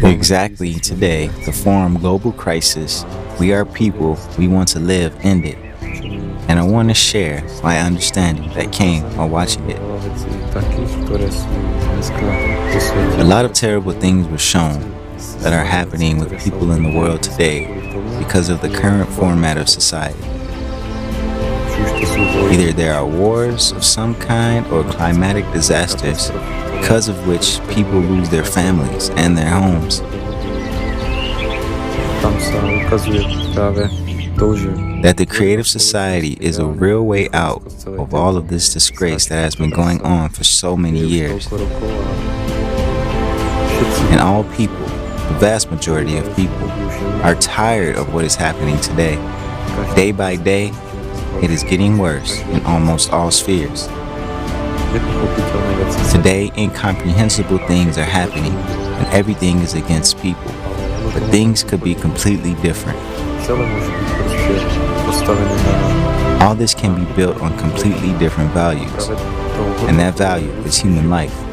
Exactly today, the forum Global Crisis, We Are People, We Want to Live ended. And I want to share my understanding that came while watching it. A lot of terrible things were shown that are happening with people in the world today because of the current format of society. Either there are wars of some kind or climatic disasters because of which people lose their families and their homes. That the creative society is a real way out of all of this disgrace that has been going on for so many years. And all people, the vast majority of people, are tired of what is happening today. Day by day, it is getting worse in almost all spheres. Today, incomprehensible things are happening, and everything is against people. But things could be completely different. All this can be built on completely different values, and that value is human life.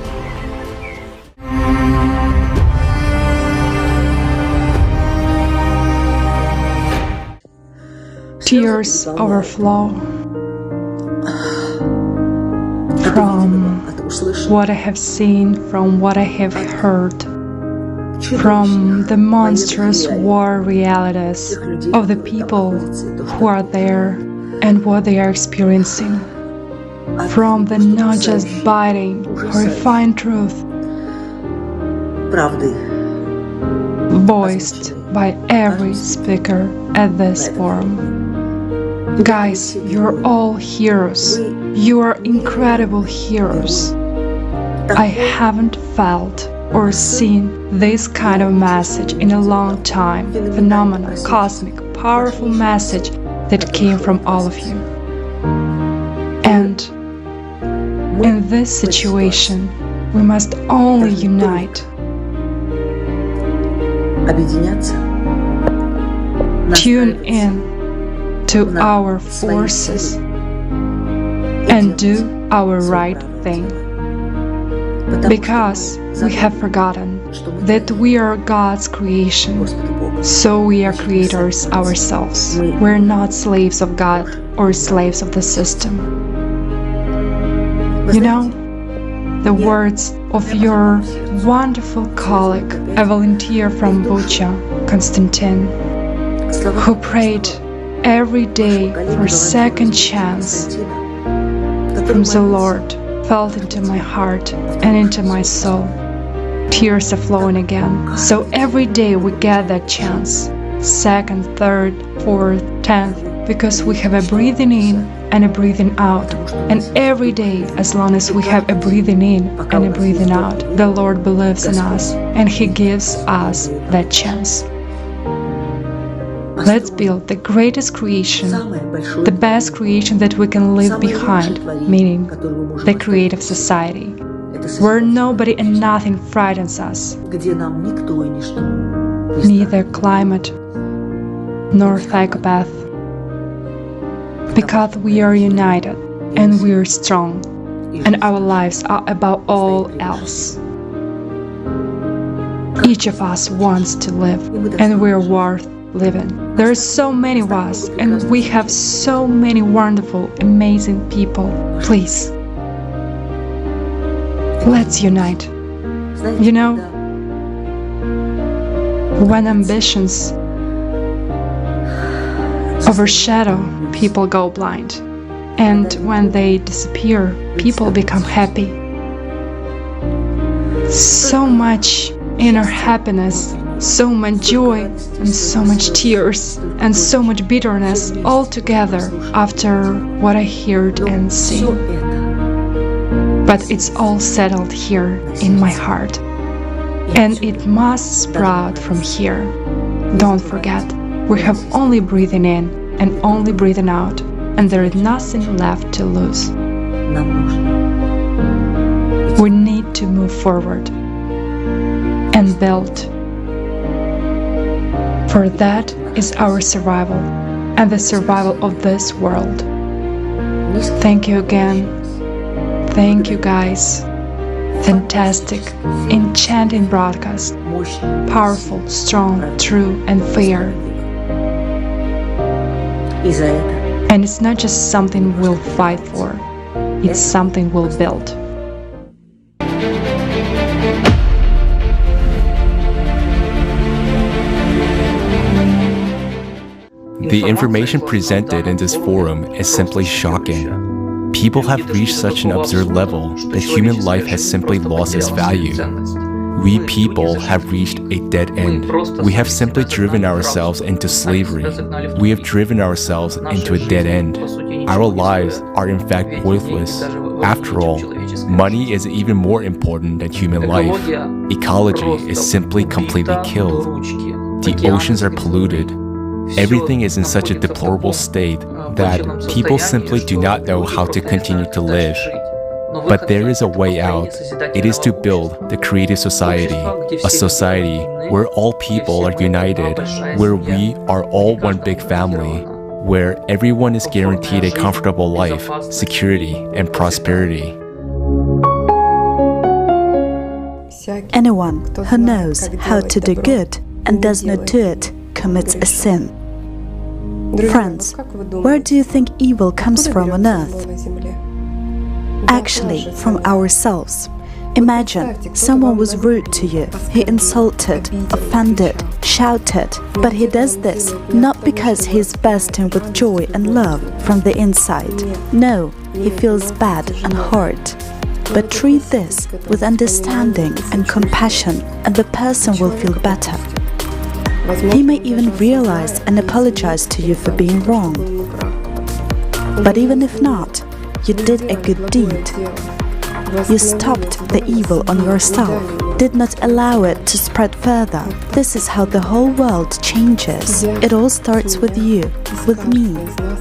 Tears overflow from what I have seen, from what I have heard, from the monstrous war realities of the people who are there and what they are experiencing, from the not just biting, horrifying truth voiced by every speaker at this forum. Guys, you're all heroes. You are incredible heroes. I haven't felt or seen this kind of message in a long time. Phenomenal, cosmic, powerful message that came from all of you. And in this situation, we must only unite. Tune in to our forces and do our right thing. Because we have forgotten that we are God's creation, so we are creators ourselves. We're not slaves of God or slaves of the system. You know, the words of your wonderful colleague, a volunteer from Bucha, Konstantin, who prayed every day for second chance from the Lord, felt into my heart and into my soul. Tears are flowing again. So every day we get that chance. Second, third, fourth, 10th, because we have a breathing in and a breathing out. And every day, as long as we have a breathing in and a breathing out, the Lord believes in us and He gives us that chance. Let's build the greatest creation, the best creation that we can leave behind, meaning the creative society, where nobody and nothing frightens us, neither climate nor psychopath, because we are united and we are strong, and our lives are above all else. Each of us wants to live, and we are worth living. There are so many of us, and we have so many wonderful, amazing people. Please, let's unite. You know, when ambitions overshadow, people go blind. And when they disappear, people become happy. So much inner happiness, so much joy, and so much tears, and so much bitterness all together after what I heard and seen. But it's all settled here in my heart, and it must sprout from here. Don't forget, we have only breathing in and only breathing out, and there is nothing left to lose. We need to move forward and build. For that is our survival and the survival of this world. Thank you again. Thank you guys. fantastic, enchanting broadcast. Powerful, strong, true, and fair. And it's not just something we'll fight for, it's something we'll build. The information presented in this forum is simply shocking. People have reached such an absurd level that human life has simply lost its value. We people have reached a dead end. We have simply driven ourselves into slavery. We have driven ourselves into a dead end. Our lives are in fact worthless. After all, money is even more important than human life. Ecology is simply completely killed. The oceans are polluted. Everything is in such a deplorable state that people simply do not know how to continue to live. But there is a way out. It is to build the creative society, a society where all people are united, where we are all one big family, where everyone is guaranteed a comfortable life, security, and prosperity. Anyone who knows how to do good and does not do it commits a sin. Friends, where do you think evil comes from on earth? Actually, from ourselves. Imagine someone was rude to you. He insulted, offended, shouted. But he does this not because he is bursting with joy and love from the inside. No, he feels bad and hurt. But treat this with understanding and compassion, and the person will feel better. He may even realize and apologize to you for being wrong. But even if not, you did a good deed. You stopped the evil on yourself, did not allow it to spread further. This is how the whole world changes. It all starts with you, with me,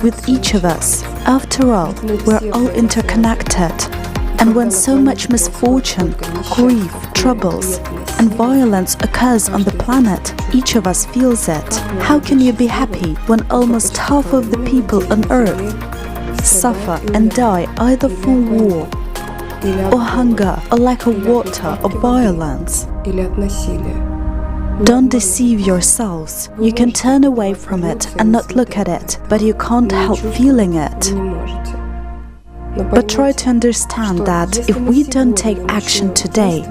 with each of us. After all, we're all interconnected. And when so much misfortune, grief, troubles, and violence occurs on the planet, each of us feels it. How can you be happy when almost half of the people on Earth suffer and die either from war, or hunger, or lack of water, or violence? Don't deceive yourselves. You can turn away from it and not look at it, but you can't help feeling it. But try to understand that if we don't take action today,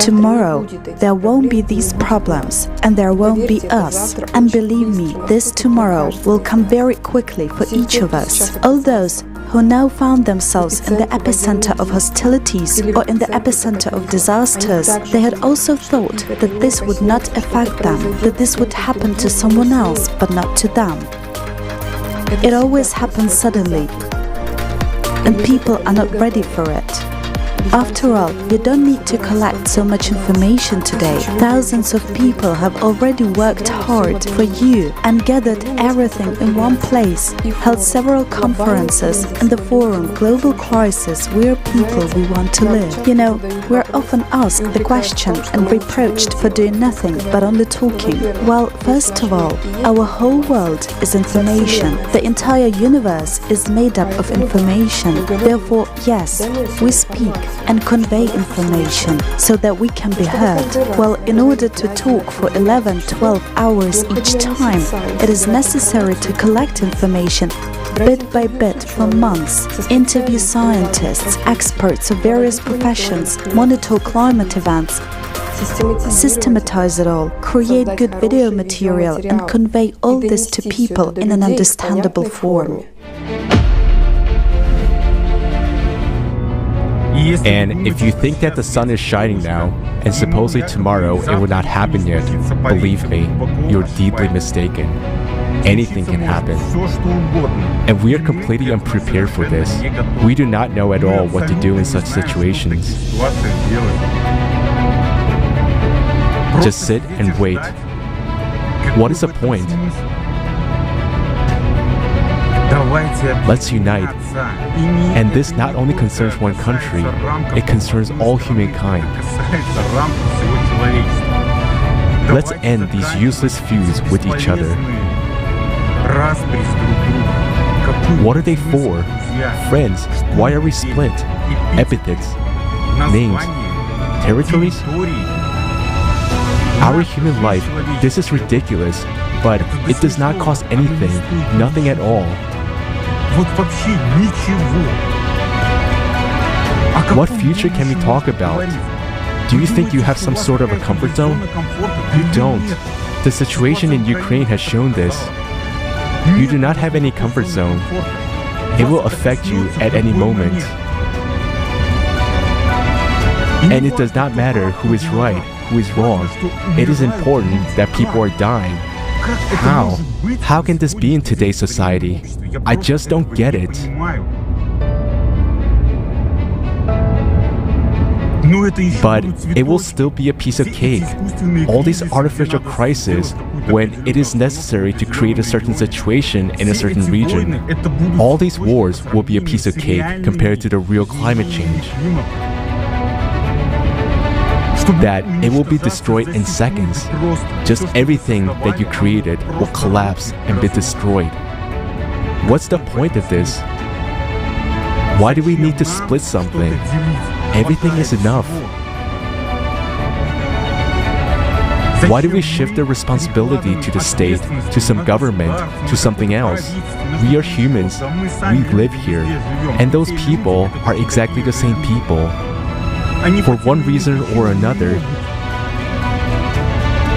tomorrow there won't be these problems and there won't be us. And believe me, this tomorrow will come very quickly for each of us. All those who now found themselves in the epicenter of hostilities or in the epicenter of disasters, they had also thought that this would not affect them, that this would happen to someone else but not to them. It always happens suddenly, and people are not ready for it. After all, you don't need to collect so much information today. Thousands of people have already worked hard for you and gathered everything in one place, held several conferences in the forum Global Crisis, We're People We Want to Live. You know, we're often asked the question and reproached for doing nothing but only talking. Well, first of all, our whole world is information. The entire universe is made up of information. Therefore, yes, we speak and convey information so that we can be heard. Well, in order to talk for 11-12 hours each time, it is necessary to collect information bit by bit for months, interview scientists, experts of various professions, monitor climate events, systematize it all, create good video material, and convey all this to people in an understandable form. And if you think that the sun is shining now, and supposedly tomorrow it will not happen yet, believe me, you're deeply mistaken. Anything can happen. And we are completely unprepared for this. We do not know at all what to do in such situations. Just sit and wait. What is the point? Let's unite. And this not only concerns one country, it concerns all humankind. Let's end these useless feuds with each other. What are they for? Friends, why are we split? Epithets, names, territories? Our human life, this is ridiculous, but it does not cost anything, nothing at all. What future can we talk about? Do you think you have some sort of a comfort zone? You don't. The situation in Ukraine has shown this. You do not have any comfort zone. It will affect you at any moment. And it does not matter who is right, who is wrong. It is important that people are dying. How? How can this be in today's society? I just don't get it. But it will still be a piece of cake. All these artificial crises, when it is necessary to create a certain situation in a certain region, all these wars will be a piece of cake compared to the real climate change. That it will be destroyed in seconds. Just everything that you created will collapse and be destroyed. What's the point of this? Why do we need to split something? Everything is enough. Why do we shift the responsibility to the state, to some government, to something else? We are humans. We live here. And those people are exactly the same people. For one reason or another,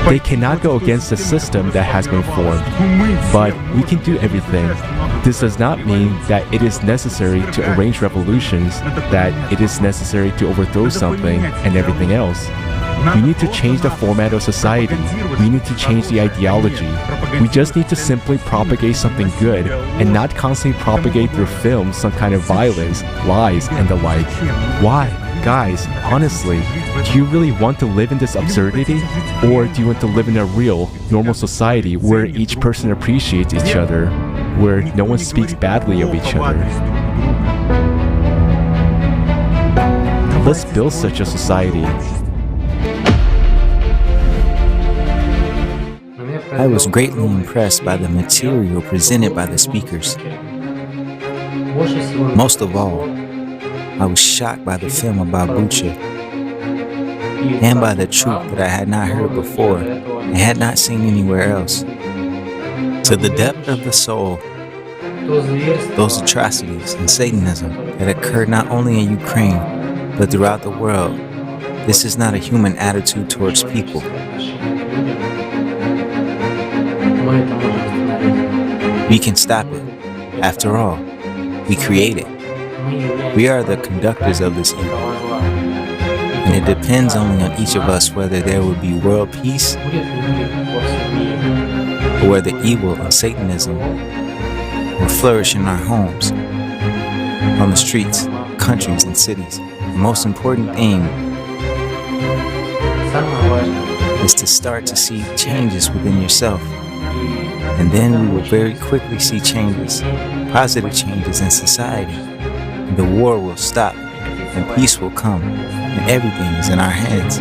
they cannot go against the system that has been formed. But we can do everything. This does not mean that it is necessary to arrange revolutions, that it is necessary to overthrow something and everything else. We need to change the format of society. We need to change the ideology. We just need to simply propagate something good and not constantly propagate through film some kind of violence, lies, and the like. Why? Guys, honestly, do you really want to live in this absurdity? Or do you want to live in a real, normal society where each person appreciates each other, where no one speaks badly of each other? Let's build such a society. I was greatly impressed by the material presented by the speakers. Most of all, I was shocked by the film about Bucha and by the truth that I had not heard before and had not seen anywhere else. To the depth of the soul, those atrocities and Satanism that occurred not only in Ukraine, but throughout the world, this is not a human attitude towards people. We can stop it. After all, we create it. We are the conductors of this evil. And it depends only on each of us whether there will be world peace or whether evil and Satanism will flourish in our homes, on the streets, countries, and cities. The most important thing is to start to see changes within yourself. And then we will very quickly see changes, positive changes in society. And the war will stop, and peace will come, and everything is in our hands.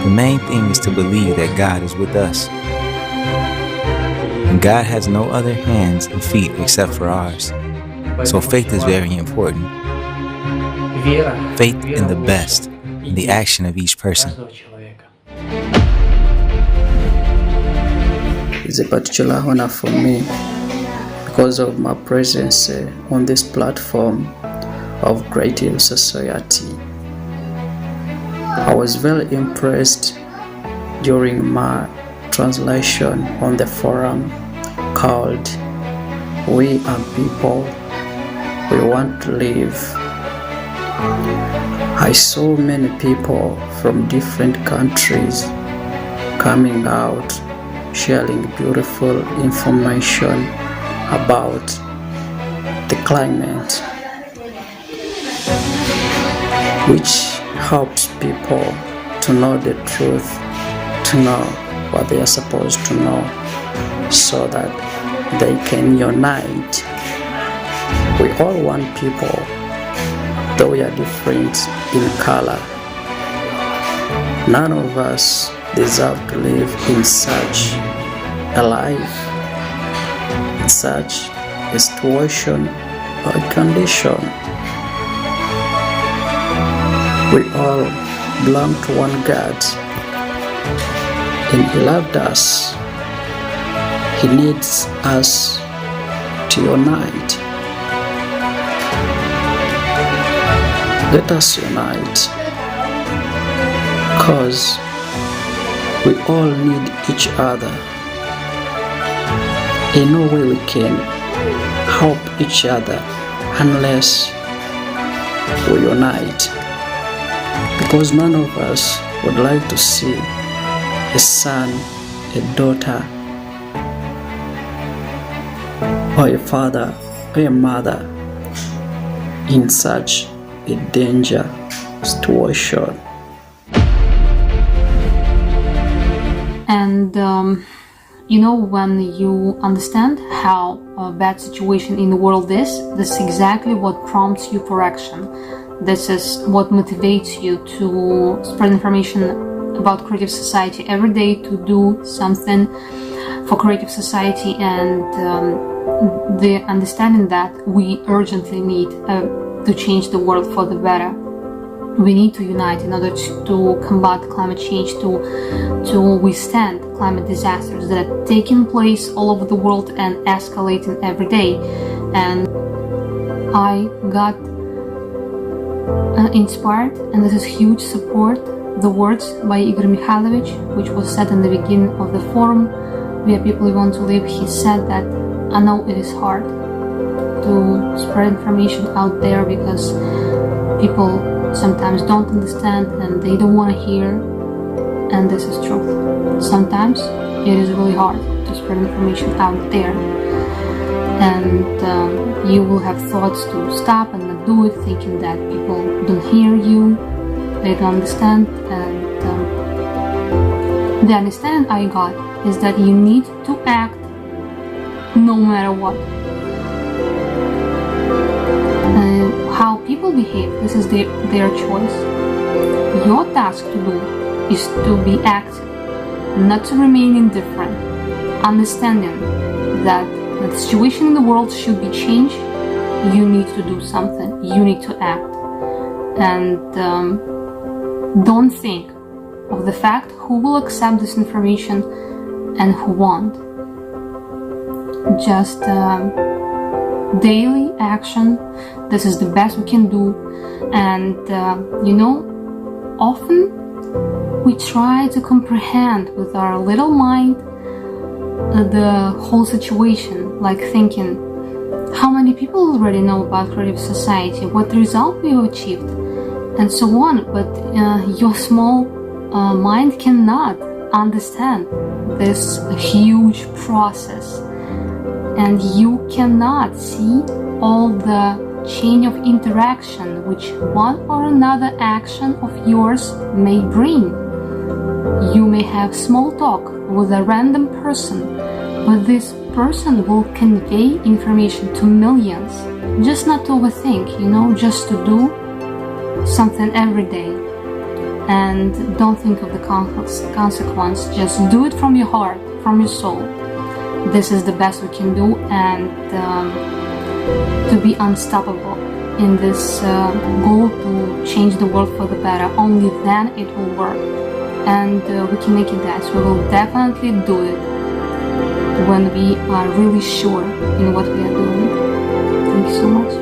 The main thing is to believe that God is with us. And God has no other hands and feet except for ours. So faith is very important. Faith in the best, in the action of each person. It's a particular honor for me because of my presence on this platform of creating society. I was very impressed during my translation on the forum called "We Are People, We Want to Live." I saw many people from different countries coming out, sharing beautiful information about the climate, which helps people to know the truth, to know what they are supposed to know, so that they can unite. We all want people, though we are different in color. None of us deserve to live in such a life, in such a situation or a condition. We all belong to one God, and He loved us. He needs us to unite. Let us unite, because we all need each other. In no way we can help each other unless we unite, because none of us would like to see a son, a daughter, or a father or a mother in such a danger situation. And when you understand how a bad situation in the world is, this is exactly what prompts you for action. This is what motivates you to spread information about creative society every day, to do something for creative society, and the understanding that we urgently need to change the world for the better. We need to unite in order to combat climate change, to withstand climate disasters that are taking place all over the world and escalating every day. And I got inspired, and this is huge support, the words by Igor Mikhailovich, which was said in the beginning of the forum, "We are people who want to live." He said that, I know it is hard to spread information out there because people sometimes don't understand and they don't want to hear, and this is truth. Sometimes it is really hard to spread information out there, and you will have thoughts to stop and not do it, thinking that people don't hear you, they don't understand. And the understanding I got is that you need to act no matter what. How people behave, this is their choice. Your task to do is to be active, not to remain indifferent, understanding that the situation in the world should be changed. You need to do something, you need to act. And don't think of the fact who will accept this information and who won't. Just daily action. This is the best we can do. And often we try to comprehend with our little mind the whole situation, like thinking how many people already know about creative society, what result we have achieved, and so on. But your small mind cannot understand this huge process, and you cannot see all the chain of interaction which one or another action of yours may bring. You may have small talk with a random person, but this person will convey information to millions. Just not to overthink, just to do something every day. And don't think of the consequence, just do it from your heart, from your soul. This is the best we can do, and to be unstoppable in this goal to change the world for the better. Only then it will work, and we can make it that. We will definitely do it when we are really sure in what we are doing. Thank you so much.